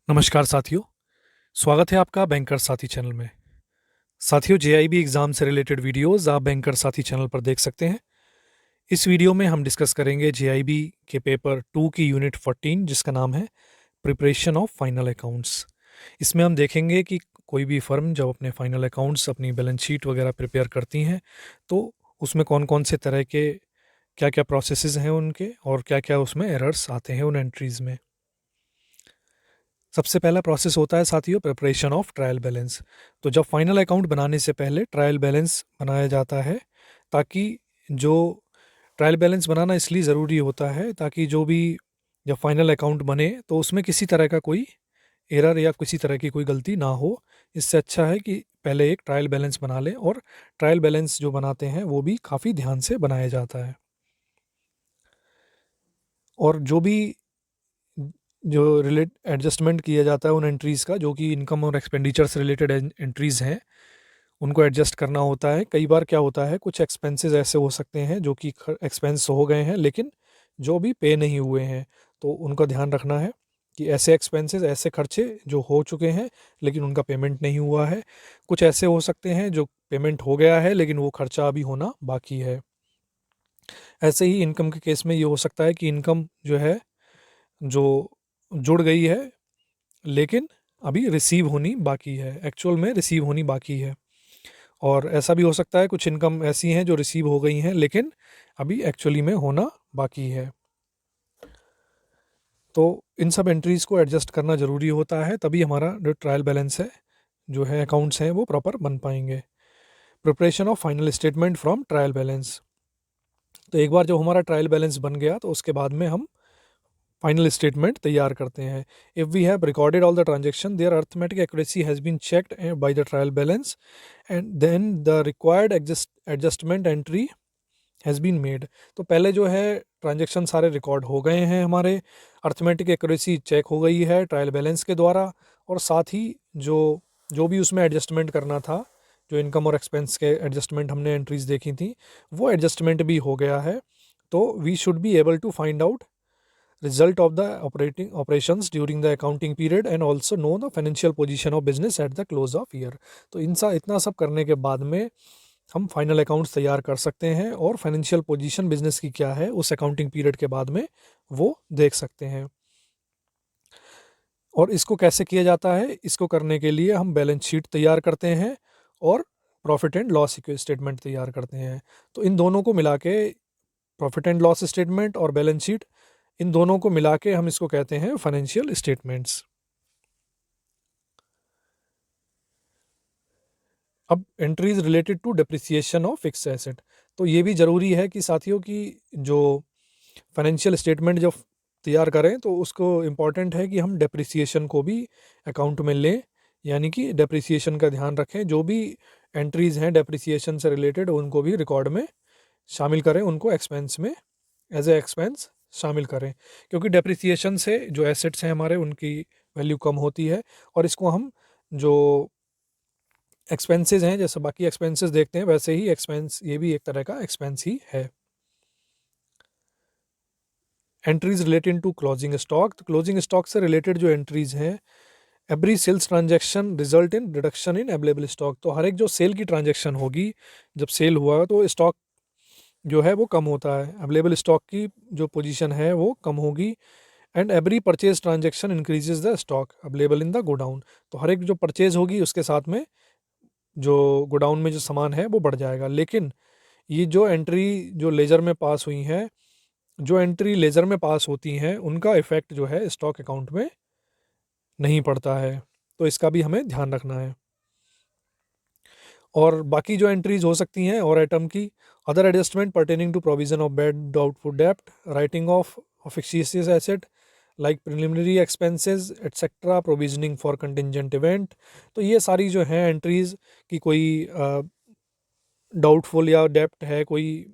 नमस्कार साथियों। स्वागत है आपका बैंकर साथी चैनल में। साथियों, जेआईबी एग्ज़ाम से रिलेटेड वीडियोस आप बैंकर साथी चैनल पर देख सकते हैं। इस वीडियो में हम डिस्कस करेंगे जेआईबी के पेपर 2 की यूनिट 14 जिसका नाम है प्रिपरेशन ऑफ फाइनल अकाउंट्स। इसमें हम देखेंगे कि कोई भी फर्म जब अपने फाइनल अकाउंट्स, अपनी बैलेंस शीट वगैरह प्रिपेयर करती हैं तो उसमें कौन कौन से तरह के क्या क्या प्रोसेसेस हैं उनके, और क्या क्या उसमें एरर्स आते हैं उन एंट्रीज़ में। सबसे पहला प्रोसेस होता है साथियों प्रिपरेशन ऑफ ट्रायल बैलेंस। तो जब फाइनल अकाउंट बनाने से पहले ट्रायल बैलेंस बनाया जाता है, ताकि जो ट्रायल बैलेंस बनाना इसलिए ज़रूरी होता है ताकि जो भी जब फाइनल अकाउंट बने तो उसमें किसी तरह का कोई एरर या किसी तरह की कोई गलती ना हो। इससे अच्छा है कि पहले एक ट्रायल बैलेंस बना लें, और ट्रायल बैलेंस जो बनाते हैं वो भी काफ़ी ध्यान से बनाया जाता है। और जो भी जो रिलेट एडजस्टमेंट किया जाता है उन एंट्रीज़ का, जो कि इनकम और एक्सपेंडिचर से रिलेटेड एंट्रीज़ हैं, उनको एडजस्ट करना होता है। कई बार क्या होता है, कुछ एक्सपेंसेस ऐसे हो सकते हैं जो कि एक्सपेंस हो गए हैं लेकिन जो भी पे नहीं हुए हैं, तो उनका ध्यान रखना है कि ऐसे एक्सपेंसेस, ऐसे खर्चे जो हो चुके हैं लेकिन उनका पेमेंट नहीं हुआ है। कुछ ऐसे हो सकते हैं जो पेमेंट हो गया है लेकिन वो खर्चा अभी होना बाकी है। ऐसे ही इनकम के केस में ये हो सकता है कि इनकम जो है, जो जुड़ गई है लेकिन अभी रिसीव होनी बाकी है, एक्चुअल में रिसीव होनी बाकी है। और ऐसा भी हो सकता है कुछ इनकम ऐसी हैं जो रिसीव हो गई हैं लेकिन अभी एक्चुअली में होना बाकी है। तो इन सब एंट्रीज़ को एडजस्ट करना ज़रूरी होता है, तभी हमारा जो ट्रायल बैलेंस है, जो है अकाउंट्स हैं, वो प्रॉपर बन पाएंगे। Preparation of final statement from trial balance. तो एक बार जब हमारा ट्रायल बैलेंस बन गया तो उसके बाद में हम फाइनल स्टेटमेंट तैयार करते हैं। If we have recorded all the transaction, their arithmetic accuracy has been checked by the trial balance and then the required adjustment entry has been made. तो पहले जो है ट्रांजेक्शन सारे रिकॉर्ड हो गए हैं, हमारे अर्थमेटिक एक्यूरेसी चेक हो गई है ट्रायल बैलेंस के द्वारा, और साथ ही जो जो भी उसमें एडजस्टमेंट करना था, जो इनकम और एक्सपेंस के एडजस्टमेंट हमने एंट्रीज देखी थी, वो एडजस्टमेंट भी हो गया है। तो we should be able to find out result of the operating operations during the accounting period and also know the financial position of business at the close of year। तो इतना सब करने के बाद में हम फाइनल अकाउंट्स तैयार कर सकते हैं, और फाइनेंशियल पोजीशन बिजनेस की क्या है उस अकाउंटिंग पीरियड के बाद में वो देख सकते हैं। और इसको कैसे किया जाता है, इसको करने के लिए हम बैलेंस शीट तैयार करते हैं और प्रॉफिट एंड लॉस स्टेटमेंट तैयार करते हैं। तो इन दोनों को मिला के, प्रॉफिट एंड लॉस स्टेटमेंट और बैलेंस शीट, इन दोनों को मिला के हम इसको कहते हैं फाइनेंशियल स्टेटमेंट्स। अब entries related to depreciation of fix asset. तो ये भी ज़रूरी है कि साथियों की जो फाइनेंशियल स्टेटमेंट जब तैयार करें तो उसको इम्पॉर्टेंट है कि हम डेप्रिसिएशन को भी अकाउंट में लें, यानी कि डेप्रिसिएशन का ध्यान रखें। जो भी एंट्रीज़ हैं डेप्रिसिएशन से रिलेटेड उनको भी रिकॉर्ड में शामिल करें, उनको एक्सपेंस में एज ए एक्सपेंस शामिल करें, क्योंकि डेप्रिसिएशन से जो एसेट्स हैं हमारे उनकी वैल्यू कम होती है। और इसको हम जो एक्सपेंसेस हैं, जैसे बाकी एक्सपेंसेस देखते हैं वैसे ही एक्सपेंस, ये भी एक तरह का एक्सपेंस ही है। Entries related to closing stock. तो क्लोजिंग स्टॉक से रिलेटेड जो एंट्रीज हैं, every sales transaction result in reduction in available stock. तो हर एक जो सेल की ट्रांजैक्शन होगी, जब सेल हुआ तो स्टॉक जो है वो कम होता है, अवेलेबल स्टॉक की जो पोजीशन है वो कम होगी। And every purchase transaction increases the stock available in the godown. तो हर एक जो परचेज होगी उसके साथ में जो गोडाउन में जो सामान है वो बढ़ जाएगा। लेकिन ये जो एंट्री जो लेजर में पास हुई हैं, जो एंट्री लेजर में पास होती हैं उनका इफेक्ट जो है स्टॉक अकाउंट में नहीं पड़ता है, तो इसका भी हमें ध्यान रखना है। और बाकी जो एंट्रीज हो सकती हैं और आइटम की, other adjustment pertaining to provision of bad doubtful डेप्ट, writing off fictitious asset like preliminary expenses etcetera, provisioning for contingent event. तो ये सारी जो हैं एंट्रीज की कोई डाउटफुल या डेप्ट है कोई,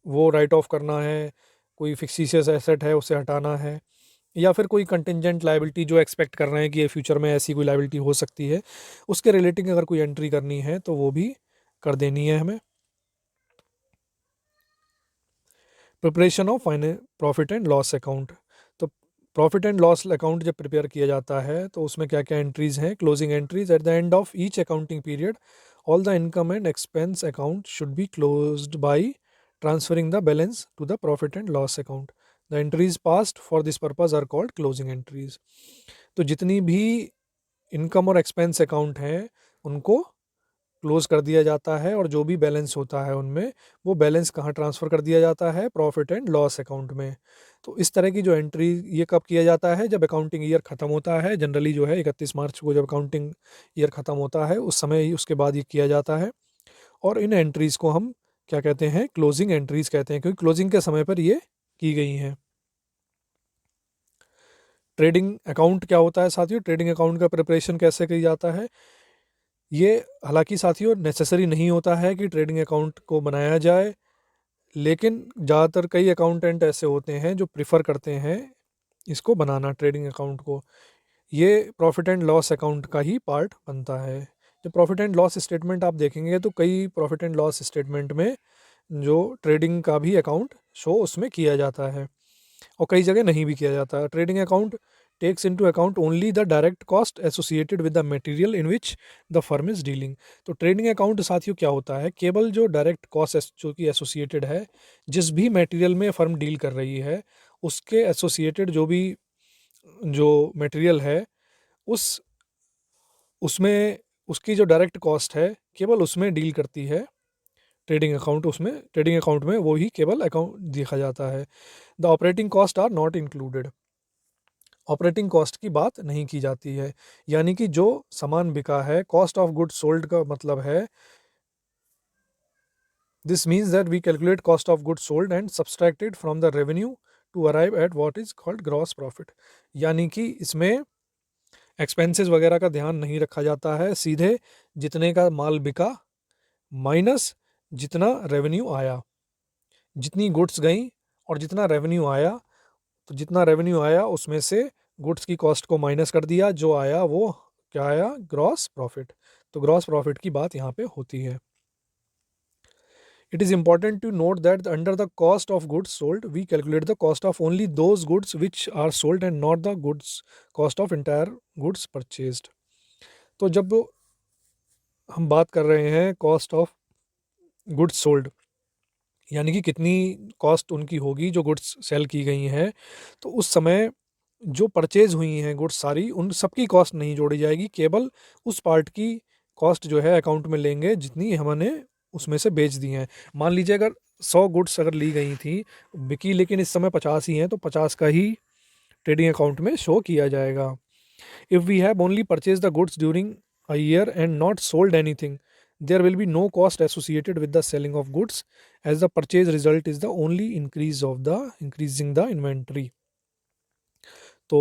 वो राइट ऑफ करना है, कोई फिक्सिशियस एसेट है उसे हटाना है, या फिर कोई कंटिजेंट लाइबिलिटी जो एक्सपेक्ट कर रहे हैं कि ये फ्यूचर में ऐसी कोई लाइबिलिटी हो सकती है, उसके रिलेटिंग अगर कोई एंट्री करनी है तो वो भी कर देनी है हमें। Preparation of final profit and loss account. तो प्रॉफिट एंड लॉस अकाउंट जब प्रिपेयर किया जाता है तो उसमें क्या क्या एंट्रीज हैं? Closing entries at the end of each accounting period all the income and expense account should be closed by transferring the balance to the profit and loss account. The entries passed for this purpose are called closing entries. तो जितनी भी income और expense account हैं उनको close कर दिया जाता है, और जो भी बैलेंस होता है उनमें वो बैलेंस कहाँ ट्रांसफ़र कर दिया जाता है? प्रॉफिट एंड लॉस अकाउंट में। तो इस तरह की जो एंट्री, ये कब किया जाता है? जब अकाउंटिंग ईयर ख़त्म होता है। जनरली जो है 31 मार्च को जब अकाउंटिंग ईयर ख़त्म होता है उस समय ही, उसके बाद ये किया जाता है। और इन एंट्रीज़ को हम क्या कहते हैं? क्लोजिंग एंट्रीज़ कहते हैं, क्योंकि क्लोजिंग के समय पर ये की गई हैं। ट्रेडिंग अकाउंट क्या होता है साथियों? ट्रेडिंग अकाउंट का प्रिपरेशन कैसे किया जाता है? ये हालांकि साथियों नेसेसरी नहीं होता है कि ट्रेडिंग अकाउंट को बनाया जाए, लेकिन ज़्यादातर कई अकाउंटेंट ऐसे होते हैं जो प्रिफ़र करते हैं इसको बनाना, ट्रेडिंग अकाउंट को। ये प्रॉफिट एंड लॉस अकाउंट का ही पार्ट बनता है। जब प्रॉफिट एंड लॉस स्टेटमेंट आप देखेंगे तो कई प्रॉफिट एंड लॉस स्टेटमेंट में जो ट्रेडिंग का भी अकाउंट शो उसमें किया जाता है, और कई जगह नहीं भी किया जाता। Trading account takes into account only the direct cost associated with the material in which the firm is dealing. तो ट्रेडिंग अकाउंट साथियों क्या होता है? केवल जो डायरेक्ट कॉस्ट जो कि एसोसिएटेड है जिस भी मटेरियल में फर्म डील कर रही है, उसके एसोसिएटेड जो मटेरियल है उस उसमें उसकी जो डायरेक्ट कॉस्ट है केवल उसमें डील करती है ट्रेडिंग अकाउंट। उसमें ट्रेडिंग अकाउंट में वो ही केवल अकाउंट देखा जाता है। The operating cost are not included. Operating cost की बात नहीं की जाती है, यानी कि जो सामान बिका है, कॉस्ट ऑफ गुड्स सोल्ड का मतलब है, this means that we calculate cost of goods sold and subtracted from the revenue to arrive at what is called gross profit. यानी कि इसमें एक्सपेंसेस वगैरह का ध्यान नहीं रखा जाता है, सीधे जितने का माल बिका माइनस जितना रेवेन्यू आया, जितनी गुड्स गई और जितना रेवेन्यू आया, तो जितना रेवेन्यू आया उसमें से गुड्स की कॉस्ट को माइनस कर दिया, जो आया वो क्या आया? Gross profit. तो ग्रॉस प्रॉफिट की बात यहाँ पे होती है। It is important to note that under the cost of goods sold we calculate the cost of only those goods which are sold and not the goods cost of entire goods purchased. तो जब हम बात कर रहे हैं cost of goods sold, यानी कि कितनी कॉस्ट उनकी होगी जो गुड्स सेल की गई हैं, तो उस समय जो परचेज हुई हैं गुड्स सारी, उन सबकी कॉस्ट नहीं जोड़ी जाएगी, केवल उस पार्ट की कॉस्ट जो है अकाउंट में लेंगे जितनी हमने उसमें से बेच दी हैं। मान लीजिए अगर 100 गुड्स अगर ली गई थी, बिकी लेकिन इस समय 50 ही हैं, तो 50 का ही ट्रेडिंग अकाउंट में शो किया जाएगा। If we have only purchase the goods during a year and not sold anything, there will be no cost associated with the selling of goods, as the purchase result is the only increasing the inventory। तो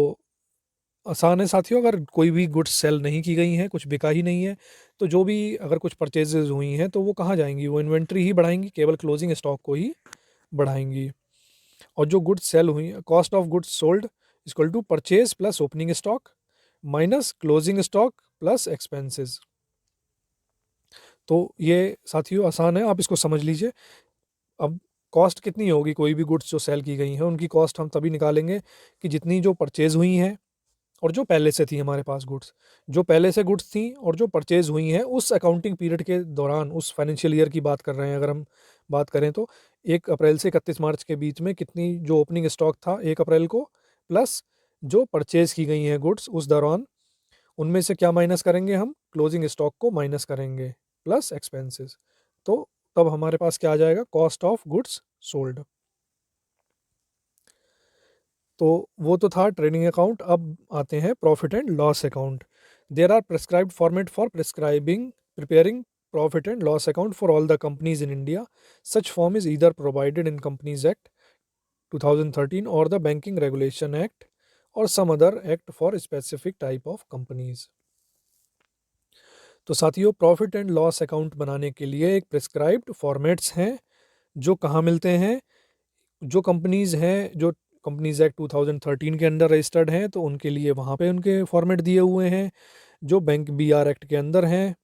आसान है साथियों, अगर कोई भी goods sale नहीं की गई हैं, कुछ बिका ही नहीं है, तो जो भी अगर कुछ परचेजेज हुई हैं तो वो कहाँ जाएंगी? वो इन्वेंट्री ही बढ़ाएंगी, केवल क्लोजिंग स्टॉक को ही बढ़ाएंगी। और जो गुड्स सेल हुई, cost of goods sold equal to purchase plus opening stock minus closing stock plus expenses. तो ये साथियों आसान है, आप इसको समझ लीजिए। अब कॉस्ट कितनी होगी कोई भी गुड्स जो सेल की गई हैं, उनकी कॉस्ट हम तभी निकालेंगे कि जितनी जो परचेज़ हुई हैं और जो पहले से थी हमारे पास गुड्स, जो पहले से गुड्स थी और जो परचेज़ हुई हैं उस अकाउंटिंग पीरियड के दौरान, उस फाइनेंशियल ईयर की बात कर रहे हैं अगर हम बात करें तो 1 अप्रैल से 31 मार्च के बीच में कितनी जो ओपनिंग स्टॉक था 1 अप्रैल को, प्लस जो परचेज़ की गई हैं गुड्स उस दौरान, उनमें से क्या माइनस करेंगे? हम क्लोजिंग स्टॉक को माइनस करेंगे प्लस एक्सपेंसेस। तो तब हमारे पास क्या आ जाएगा? Cost of goods sold. तो वो तो था ट्रेडिंग अकाउंट। अब आते हैं profit and loss account. There are prescribed format for preparing profit and loss account for all the companies in India. Such form is either provided in companies act 2013 और the banking regulation act और some other act for specific type of companies. तो साथियों profit and loss account बनाने के लिए एक prescribed formats हैं जो कहाँ मिलते हैं? जो कंपनीज़ हैं, जो कंपनीज़ एक्ट 2013 के अंडर रजिस्टर्ड हैं तो उनके लिए वहाँ पे उनके फॉर्मेट दिए हुए हैं। जो बैंक बीआर एक्ट के अंदर हैं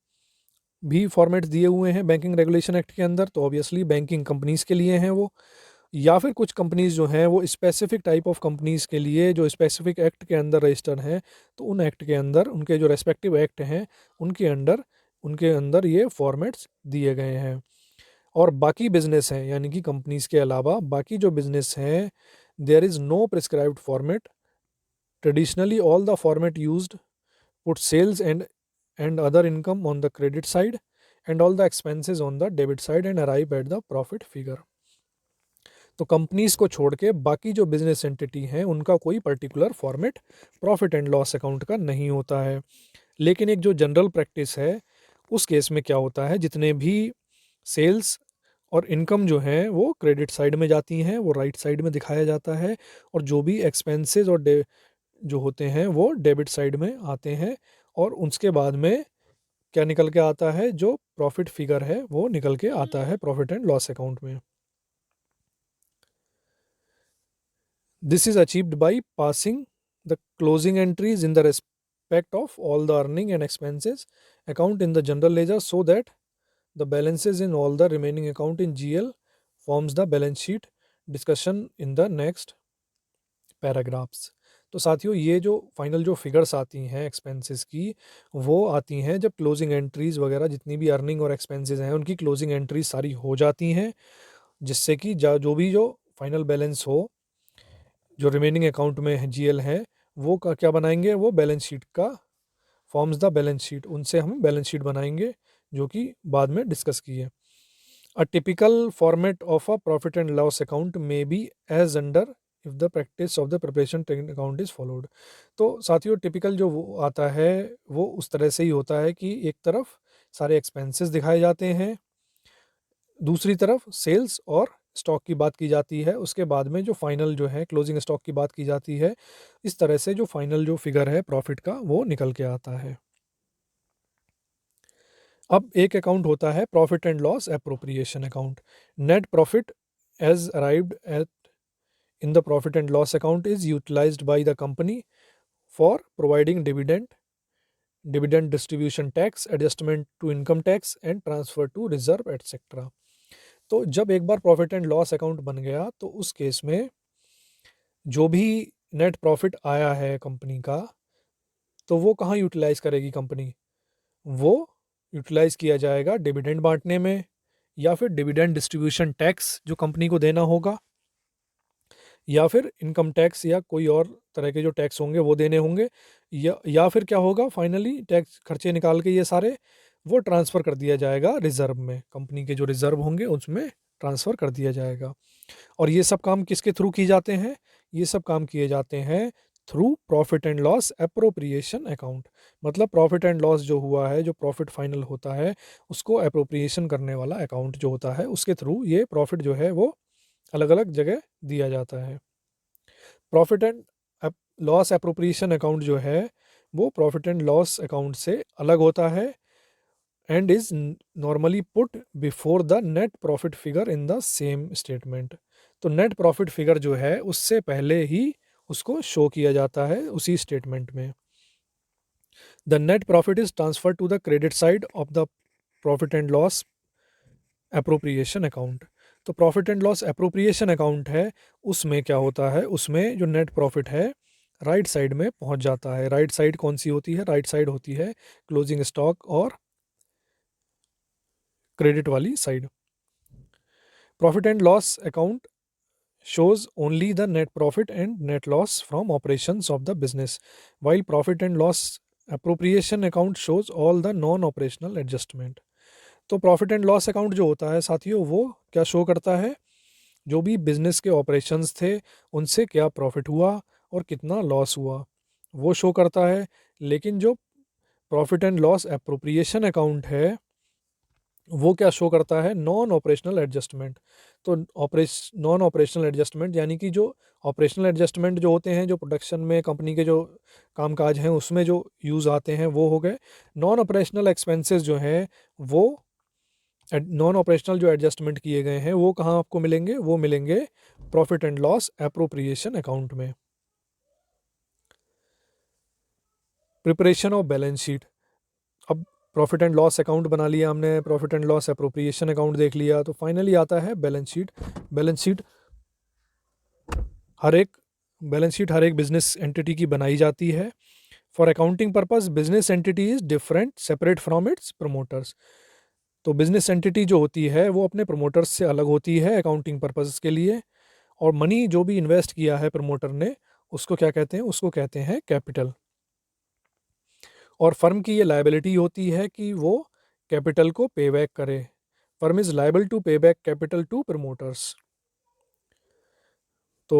भी फॉर्मेट्स दिए हुए हैं, बैंकिंग रेगुलेशन एक्ट के अंदर, तो ऑब्वियसली बैंकिंग कंपनीज़ के लिए हैं वो। या फिर कुछ कंपनीज जो हैं वो स्पेसिफिक टाइप ऑफ कंपनीज़ के लिए जो स्पेसिफिक एक्ट के अंदर रजिस्टर हैं, तो उन एक्ट के अंदर उनके जो रेस्पेक्टिव एक्ट हैं उनके अंदर ये फॉर्मेट्स दिए गए हैं। और बाकी बिजनेस हैं यानी कि कंपनीज़ के अलावा बाकी जो बिजनेस हैं, there is no prescribed format. Traditionally all the format used put sales and other income on the credit side and all the expenses on the debit side and arrive at the profit figure. तो companies को छोड़ के बाकी जो business entity हैं उनका कोई particular format profit and loss account का नहीं होता है। लेकिन एक जो जनरल प्रैक्टिस है उस केस में क्या होता है, जितने भी सेल्स और इनकम जो हैं वो क्रेडिट साइड में जाती हैं, वो राइट साइड में दिखाया जाता है, और जो भी एक्सपेंसेस और जो होते हैं वो डेबिट साइड में आते हैं। और उसके बाद में क्या निकल के आता है, जो प्रॉफिट फिगर है वो निकल के आता है प्रॉफिट एंड लॉस अकाउंट में। This is achieved by passing the closing entries in the respect of all the earning and expenses account in the general ledger, so that the balances in all the remaining account in GL forms the balance sheet discussion in the next paragraphs। तो साथियों ये जो final जो figures आती हैं expenses की, वो आती हैं जब क्लोजिंग एंट्रीज वगैरह जितनी भी अर्निंग और एक्सपेंसेस हैं उनकी क्लोजिंग एंट्रीज सारी हो जाती हैं, जिससे कि जो भी जो फाइनल बैलेंस हो जो रिमेनिंग अकाउंट में जीएल है वो का क्या बनाएंगे, वो बैलेंस शीट का फॉर्म्स द बैलेंस शीट, उनसे हम बैलेंस शीट बनाएंगे जो कि बाद में डिस्कस की है। A typical format of a profit and loss account may be as under if the practice of the preparation account is followed. तो साथियों टिपिकल जो वो आता है वो उस तरह से ही होता है कि एक तरफ सारे एक्सपेंसेस दिखाए जाते हैं, दूसरी तरफ सेल्स और स्टॉक की बात की जाती है, उसके बाद में जो फाइनल जो है क्लोजिंग स्टॉक की बात की जाती है। इस तरह से जो फाइनल जो फिगर है प्रॉफिट का वो निकल के आता है। अब एक अकाउंट होता है profit and loss appropriation account. Net profit as arrived at in the profit and loss account is utilized by the company for providing dividend distribution tax, adjustment to income tax and transfer to reserve etcetera. तो जब एक बार profit and loss account बन गया तो उस case में जो भी नेट प्रॉफिट आया है कंपनी का, तो वो कहाँ यूटिलाइज करेगी कंपनी, वो यूटिलाइज किया जाएगा डिविडेंड बांटने में, या फिर डिविडेंड डिस्ट्रीब्यूशन टैक्स जो कंपनी को देना होगा, या फिर इनकम टैक्स या कोई और तरह के जो टैक्स होंगे वो देने होंगे, या फिर क्या होगा फाइनली टैक्स खर्चे निकाल के ये सारे वो ट्रांसफ़र कर दिया जाएगा रिज़र्व में, कंपनी के जो रिज़र्व होंगे उसमें ट्रांसफ़र कर दिया जाएगा। और ये सब काम किसके थ्रू किए जाते हैं, ये सब काम किए जाते हैं through profit and loss appropriation account. मतलब प्रॉफिट एंड लॉस जो हुआ है, जो प्रॉफिट फाइनल होता है उसको एप्रोप्रिएशन करने वाला अकाउंट जो होता है उसके थ्रू ये प्रॉफिट जो है वो अलग अलग जगह दिया जाता है। Profit and loss appropriation account जो है वो प्रॉफिट एंड लॉस अकाउंट से अलग होता है and is normally put before the net profit figure in the same statement. तो नेट प्रॉफिट फिगर जो है उससे पहले ही उसको शो किया जाता है उसी स्टेटमेंट में। The net profit is transfer to the credit side of the profit and loss appropriation account. तो profit and loss appropriation account है, उसमें क्या होता है, उसमें जो नेट प्रॉफिट है राइट साइड में पहुंच जाता है। राइट साइड कौन सी होती है, राइट साइड होती है क्लोजिंग स्टॉक और क्रेडिट वाली side. Profit and loss account shows only the net profit and net loss from operations of the business, while profit and loss appropriation account shows all the non-operational adjustment। तो profit and loss account जो होता है साथियों वो क्या show करता है, जो भी बिजनेस के ऑपरेशंस थे उनसे क्या प्रॉफिट हुआ और कितना लॉस हुआ वो शो करता है। लेकिन जो profit and loss appropriation account है वो क्या शो करता है, नॉन ऑपरेशनल एडजस्टमेंट। तो नॉन ऑपरेशनल एडजस्टमेंट यानी कि जो ऑपरेशनल एडजस्टमेंट जो होते हैं, जो प्रोडक्शन में कंपनी के जो कामकाज हैं उसमें जो यूज़ आते हैं वो हो गए। नॉन ऑपरेशनल एक्सपेंसेस जो हैं वो नॉन ऑपरेशनल जो एडजस्टमेंट किए गए हैं वो कहाँ आपको मिलेंगे, वो मिलेंगे profit and loss appropriation account में। Preparation of balance sheet. अब प्रॉफिट एंड लॉस अकाउंट बना लिया हमने, profit and loss appropriation account देख लिया, तो फाइनली आता है बैलेंस शीट। बैलेंस शीट हर एक बैलेंस शीट हर एक बिजनेस एंटिटी की बनाई जाती है। For accounting purpose business entity is different separate from its promoters. तो बिजनेस एंटिटी जो होती है वो अपने प्रमोटर्स से अलग होती है अकाउंटिंग पर्पस के लिए। और मनी जो भी इन्वेस्ट किया है प्रमोटर ने उसको क्या कहते हैं, उसको कहते हैं कैपिटल। और फर्म की ये लायबिलिटी होती है कि वो कैपिटल को पे बैक करे। फर्म इज लायबल टू पे बैक कैपिटल टू प्रमोटर्स। तो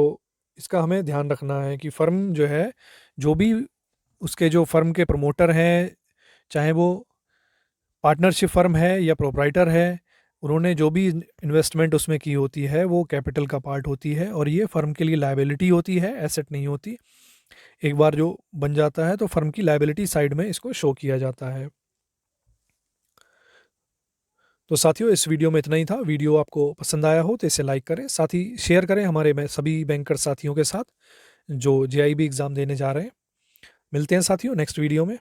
इसका हमें ध्यान रखना है कि फर्म जो है, जो भी उसके जो फर्म के प्रमोटर हैं, चाहे वो पार्टनरशिप फर्म है या प्रोप्राइटर है, उन्होंने जो भी इन्वेस्टमेंट उसमें की होती है वो कैपिटल का पार्ट होती है और ये फर्म के लिए लायबिलिटी होती है, एसेट नहीं होती। एक बार जो बन जाता है तो फर्म की लायबिलिटी साइड में इसको शो किया जाता है। तो साथियों इस वीडियो में इतना ही था। वीडियो आपको पसंद आया हो तो इसे लाइक करें, साथ ही शेयर करें हमारे सभी बैंकर साथियों के साथ जो JIB एग्ज़ाम देने जा रहे हैं। मिलते हैं साथियों नेक्स्ट वीडियो में।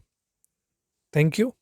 Thank you.